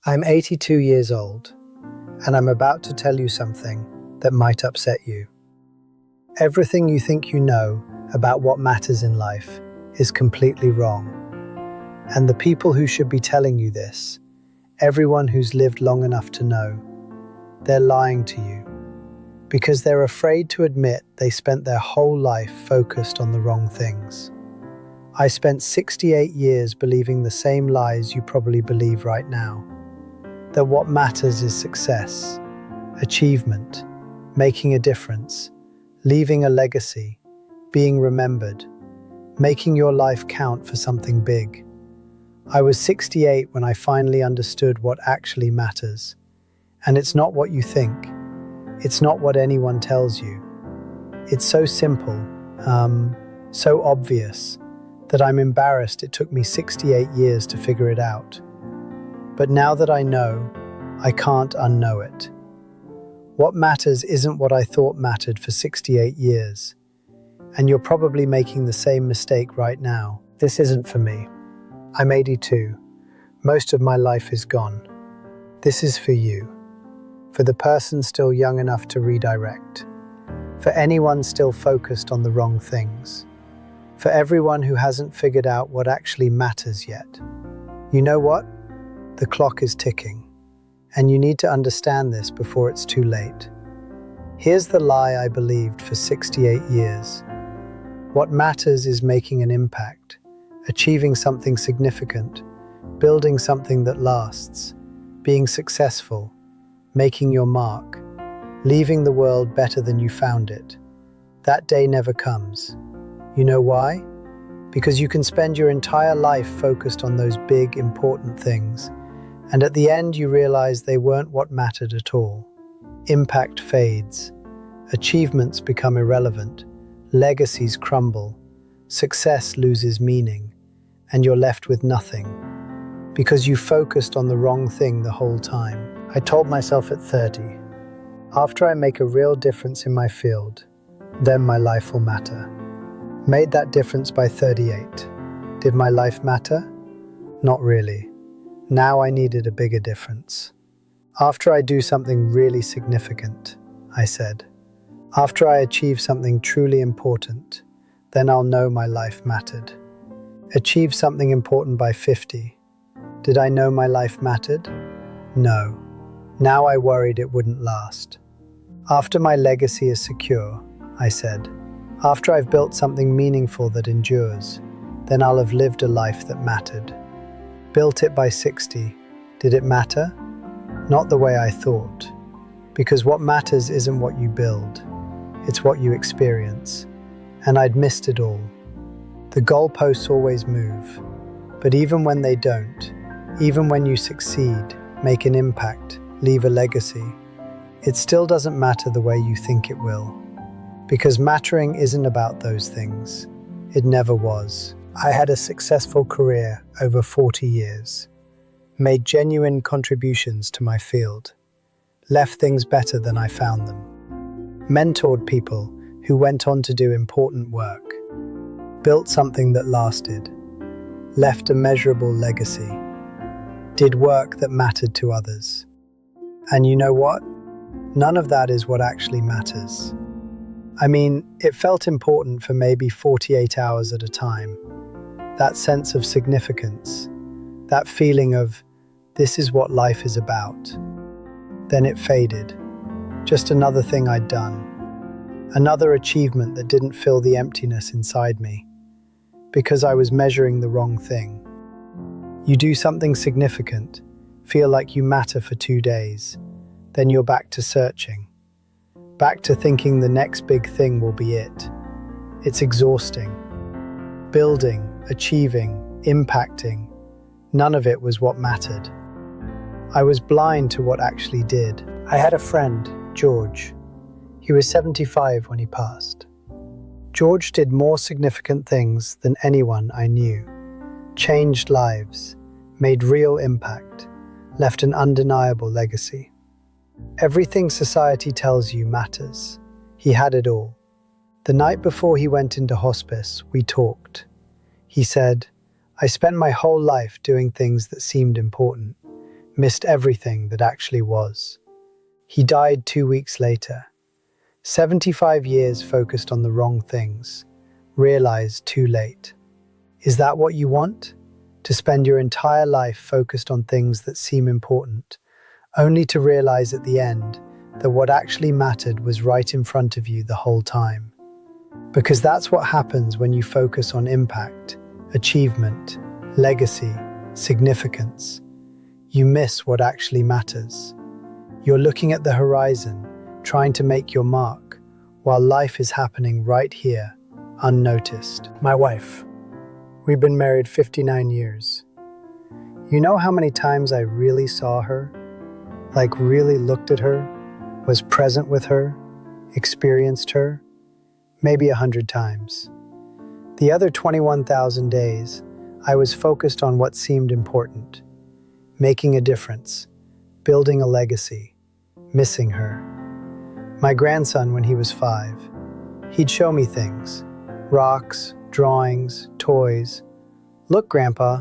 I'm 82 years old, and I'm about to tell you something that might upset you. Everything you think you know about what matters in life is completely wrong. And the people who should be telling you this, everyone who's lived long enough to know, they're lying to you. Because they're afraid to admit they spent their whole life focused on the wrong things. I spent 68 years believing the same lies you probably believe right now. That what matters is success, achievement, making a difference, leaving a legacy, being remembered, making your life count for something big. I was 68 when I finally understood what actually matters. And it's not what you think. It's not what anyone tells you. It's so simple, so obvious, that I'm embarrassed it took me 68 years to figure it out. But now that I know, I can't unknow it. What matters isn't what I thought mattered for 68 years. And you're probably making the same mistake right now. This isn't for me. I'm 82. Most of my life is gone. This is for you. For the person still young enough to redirect. For anyone still focused on the wrong things. For everyone who hasn't figured out what actually matters yet. You know what? The clock is ticking, and you need to understand this before it's too late. Here's the lie I believed for 68 years. What matters is making an impact, achieving something significant, building something that lasts, being successful, making your mark, leaving the world better than you found it. That day never comes. You know why? Because you can spend your entire life focused on those big, important things, and at the end you realize they weren't what mattered at all. Impact fades, achievements become irrelevant, legacies crumble, success loses meaning, and you're left with nothing. Because you focused on the wrong thing the whole time. I told myself at 30, after I make a real difference in my field, then my life will matter. Made that difference by 38. Did my life matter? Not really. Now I needed a bigger difference. After I do something really significant, I said. After I achieve something truly important, then I'll know my life mattered. Achieve something important by 50. Did I know my life mattered? No. Now I worried it wouldn't last. After my legacy is secure, I said. After I've built something meaningful that endures, then I'll have lived a life that mattered. Built it by 60. Did it matter? Not the way I thought. Because what matters isn't what you build. It's what you experience. And I'd missed it all. The goalposts always move. But even when they don't, even when you succeed, make an impact, leave a legacy, it still doesn't matter the way you think it will. Because mattering isn't about those things. It never was. I had a successful career over 40 years, made genuine contributions to my field, left things better than I found them, mentored people who went on to do important work, built something that lasted, left a measurable legacy, did work that mattered to others. And you know what? None of that is what actually matters. I mean, it felt important for maybe 48 hours at a time. That sense of significance, that feeling of, this is what life is about. Then it faded. Just another thing I'd done. Another achievement that didn't fill the emptiness inside me. Because I was measuring the wrong thing. You do something significant, feel like you matter for 2 days. Then you're back to searching. Back to thinking the next big thing will be it. It's exhausting. Building, achieving, impacting, none of it was what mattered. I was blind to what actually did. I had a friend, George. He was 75 when he passed. George did more significant things than anyone I knew. Changed lives, made real impact, left an undeniable legacy. Everything society tells you matters. He had it all. The night before he went into hospice, we talked. He said, I spent my whole life doing things that seemed important, missed everything that actually was. He died 2 weeks later. 75 years focused on the wrong things, realized too late. Is that what you want? To spend your entire life focused on things that seem important, only to realize at the end that what actually mattered was right in front of you the whole time. Because that's what happens when you focus on impact, achievement, legacy, significance. You miss what actually matters. You're looking at the horizon, trying to make your mark, while life is happening right here, unnoticed. My wife. We've been married 59 years. You know how many times I really saw her? Like really looked at her, was present with her, experienced her? Maybe 100 times. The other 21,000 days, I was focused on what seemed important. Making a difference, building a legacy, missing her. My grandson, when he was 5, he'd show me things, rocks, drawings, toys. Look, Grandpa.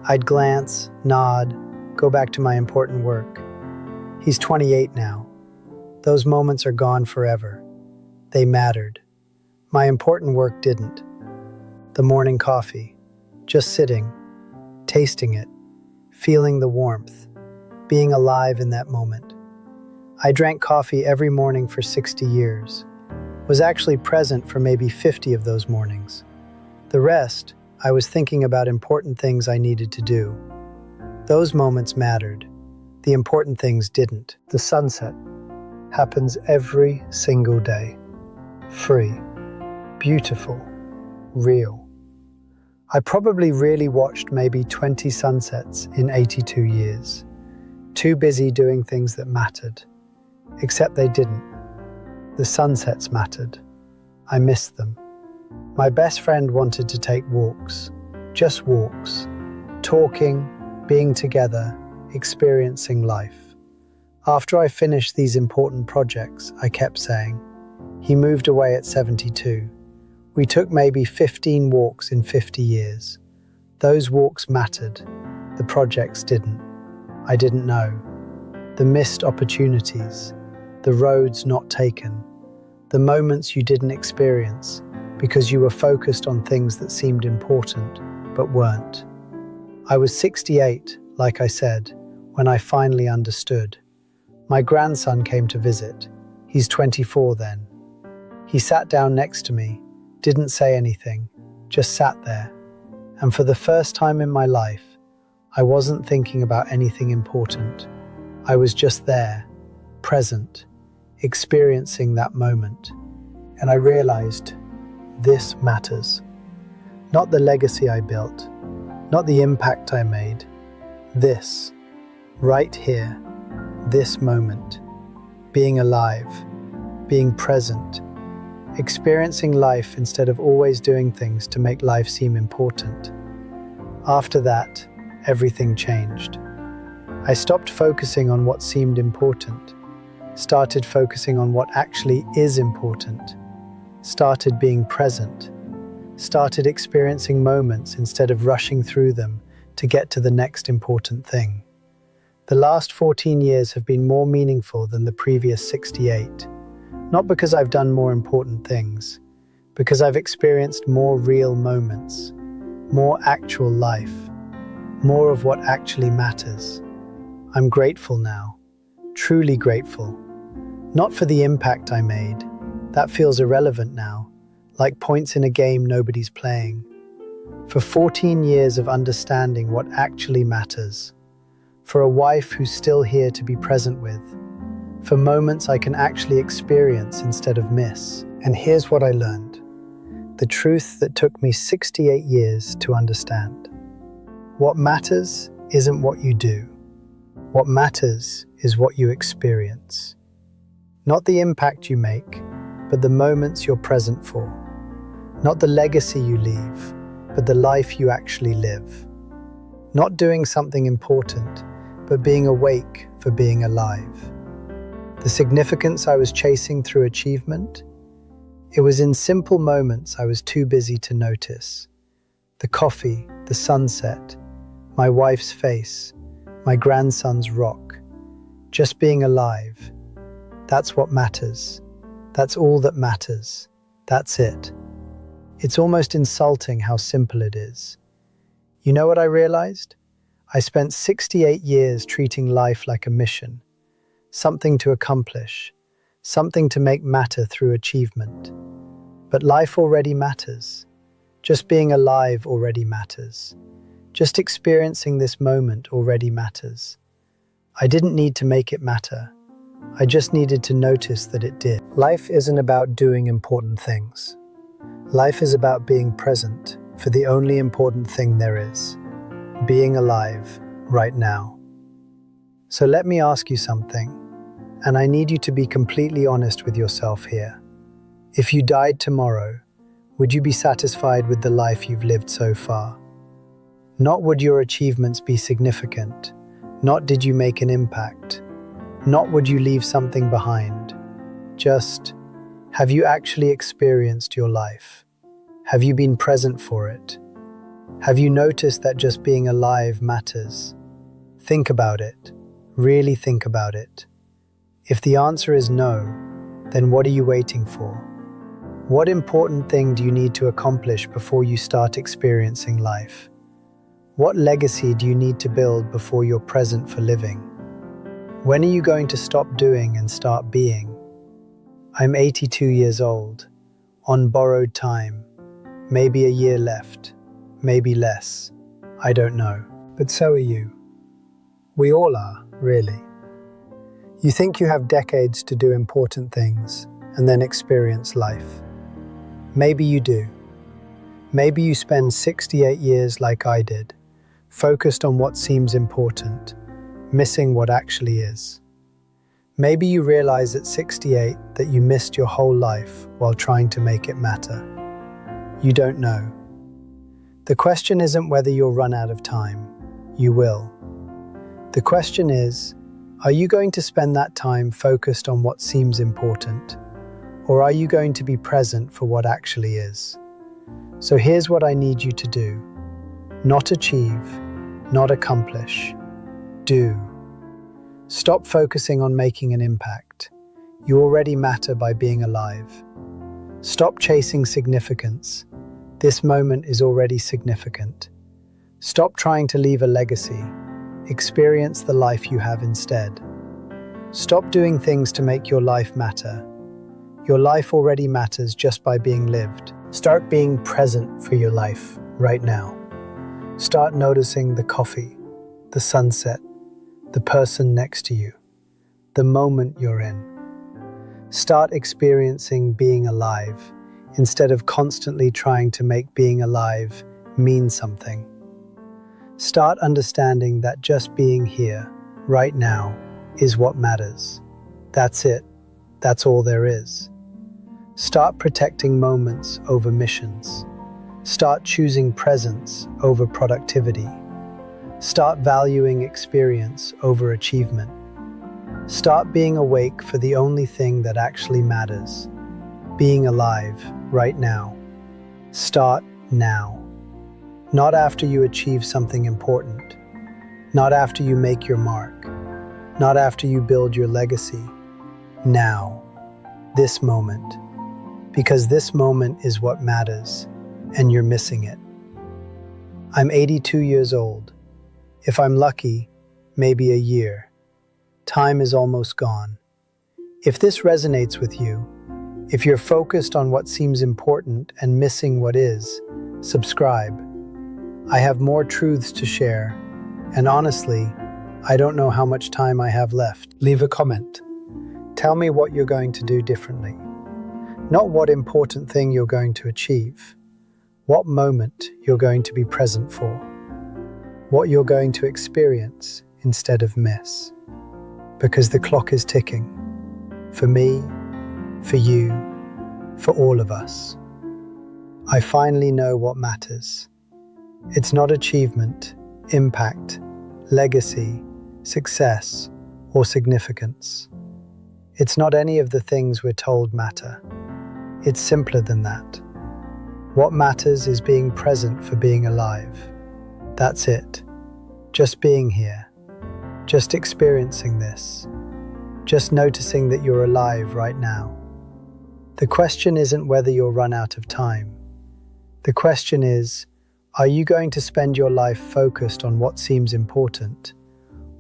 I'd glance, nod, go back to my important work. He's 28 now. Those moments are gone forever. They mattered. My important work didn't. The morning coffee, just sitting, tasting it, feeling the warmth, being alive in that moment. I drank coffee every morning for 60 years, was actually present for maybe 50 of those mornings. The rest, I was thinking about important things I needed to do. Those moments mattered. The important things didn't. The sunset happens every single day. Free, beautiful, real. I probably really watched maybe 20 sunsets in 82 years. Too busy doing things that mattered. Except they didn't. The sunsets mattered. I missed them. My best friend wanted to take walks. Just walks. Talking, being together, experiencing life. After I finished these important projects, I kept saying, he moved away at 72. We took maybe 15 walks in 50 years. Those walks mattered. The projects didn't. I didn't know. The missed opportunities. The roads not taken. The moments you didn't experience because you were focused on things that seemed important but weren't. I was 68, like I said, when I finally understood. My grandson came to visit. He's 24 then. He sat down next to me, didn't say anything, just sat there. And for the first time in my life, I wasn't thinking about anything important. I was just there, present, experiencing that moment. And I realized, this matters. Not the legacy I built, not the impact I made. This, right here, this moment. Being alive, being present, experiencing life instead of always doing things to make life seem important. After that, everything changed. I stopped focusing on what seemed important, started focusing on what actually is important, started being present, started experiencing moments instead of rushing through them to get to the next important thing. The last 14 years have been more meaningful than the previous 68, not because I've done more important things, because I've experienced more real moments, more actual life, more of what actually matters. I'm grateful now, truly grateful. Not for the impact I made, that feels irrelevant now, like points in a game nobody's playing. For 14 years of understanding what actually matters. For a wife who's still here to be present with. For moments I can actually experience instead of miss. And here's what I learned. The truth that took me 68 years to understand. What matters isn't what you do. What matters is what you experience. Not the impact you make, but the moments you're present for. Not the legacy you leave, but the life you actually live. Not doing something important, but being awake for being alive. The significance I was chasing through achievement? It was in simple moments I was too busy to notice. The coffee, the sunset, my wife's face, my grandson's rock. Just being alive. That's what matters. That's all that matters. That's it. It's almost insulting how simple it is. You know what I realized? I spent 68 years treating life like a mission, something to accomplish, something to make matter through achievement. But life already matters. Just being alive already matters. Just experiencing this moment already matters. I didn't need to make it matter. I just needed to notice that it did. Life isn't about doing important things. Life is about being present for the only important thing there is, being alive right now. So let me ask you something, and I need you to be completely honest with yourself here. If you died tomorrow, would you be satisfied with the life you've lived so far? Not would your achievements be significant, not did you make an impact, not would you leave something behind. Just, have you actually experienced your life? Have you been present for it? Have you noticed that just being alive matters? Think about it. Really think about it. If the answer is no, then what are you waiting for? What important thing do you need to accomplish before you start experiencing life? What legacy do you need to build before you're present for living? When are you going to stop doing and start being? I'm 82 years old, on borrowed time. Maybe a year left, maybe less. I don't know. But so are you. We all are, really. You think you have decades to do important things and then experience life. Maybe you do. Maybe you spend 68 years like I did, focused on what seems important, missing what actually is. Maybe you realize at 68 that you missed your whole life while trying to make it matter. You don't know. The question isn't whether you'll run out of time. You will. The question is, are you going to spend that time focused on what seems important? Or are you going to be present for what actually is? So here's what I need you to do. Not achieve, not accomplish. Do. Stop focusing on making an impact. You already matter by being alive. Stop chasing significance. This moment is already significant. Stop trying to leave a legacy. Experience the life you have instead. Stop doing things to make your life matter. Your life already matters just by being lived. Start being present for your life right now. Start noticing the coffee, the sunset, the person next to you, the moment you're in. Start experiencing being alive instead of constantly trying to make being alive mean something. Start understanding that just being here, right now, is what matters. That's it. That's all there is. Start protecting moments over missions. Start choosing presence over productivity. Start valuing experience over achievement. Start being awake for the only thing that actually matters. Being alive right now. Start now. Not after you achieve something important. Not after you make your mark. Not after you build your legacy. Now. This moment. Because this moment is what matters, and you're missing it. I'm 82 years old. If I'm lucky, maybe a year. Time is almost gone. If this resonates with you, if you're focused on what seems important and missing what is, subscribe. I have more truths to share, and honestly, I don't know how much time I have left. Leave a comment. Tell me what you're going to do differently. Not what important thing you're going to achieve. What moment you're going to be present for. What you're going to experience instead of miss. Because the clock is ticking. For me, for you, for all of us. I finally know what matters. It's not achievement, impact, legacy, success, or significance. It's not any of the things we're told matter. It's simpler than that. What matters is being present for being alive. That's it. Just being here. just experiencing this, just noticing that you're alive right now. The question isn't whether you'll run out of time. The question is, are you going to spend your life focused on what seems important,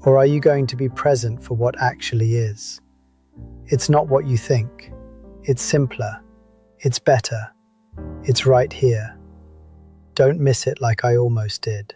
or are you going to be present for what actually is? It's not what you think. It's simpler. It's better. It's right here. Don't miss it like I almost did.